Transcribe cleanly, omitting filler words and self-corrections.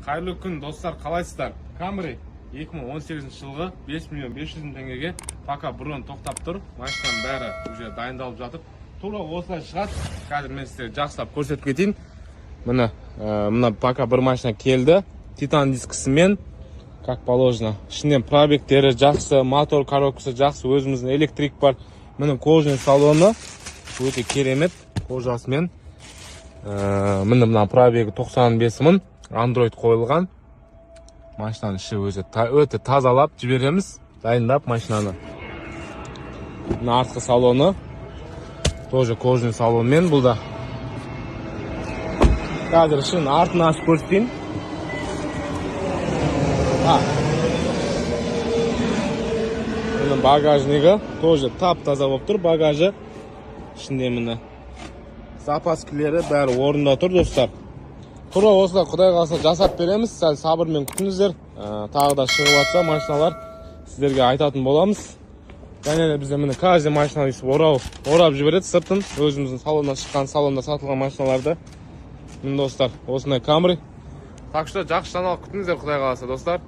Қайырлы күн достар, қалайсыздар? Camry 2018 жылғы 5 миллион 500 мың теңгеге пока бұрын тоқтап тұр. Машинаның бәрі уже дайындалып жатыр. Тура осылай шығады. Қазір мен сіздерге жақсылап көрсетіп кетейін. Мына пока бір машина келді. Титан дискісімен, как положено. Ішінен пробегтері жақсы, мотор коробкасы жақсы, өзіміздің электрик бар. Міне кожаный салоны өте керемет кожасымен. Мына пробегі 95 мың. Android қойылған. Машинаның іші өзі өте тазалап жібереміз. Дайындап машинаны. Мына артқы салоны тоже кожаный салонмен бұл да. Қазір ішін артын ашып көрсетейін. Мына багажнигі тоже тап-таза болып тұр. Багажы ішінде міне запаскілері бәрі орында тұр достар. Тура осылай құдай қаласа жасап береміз. Сәл сабырмен күтіңіздер. Тағы да шығып жатса машиналар сіздерге айтатын боламыз. Және де бізде міне каждый машина орап жібереді сыртын. Өзіміздің салоннан шыққан, салонда сатылған машиналарды. Міне достар, осындай Camry. Так что жақсы жаңалық күтіңіздер құдай қаласа достар.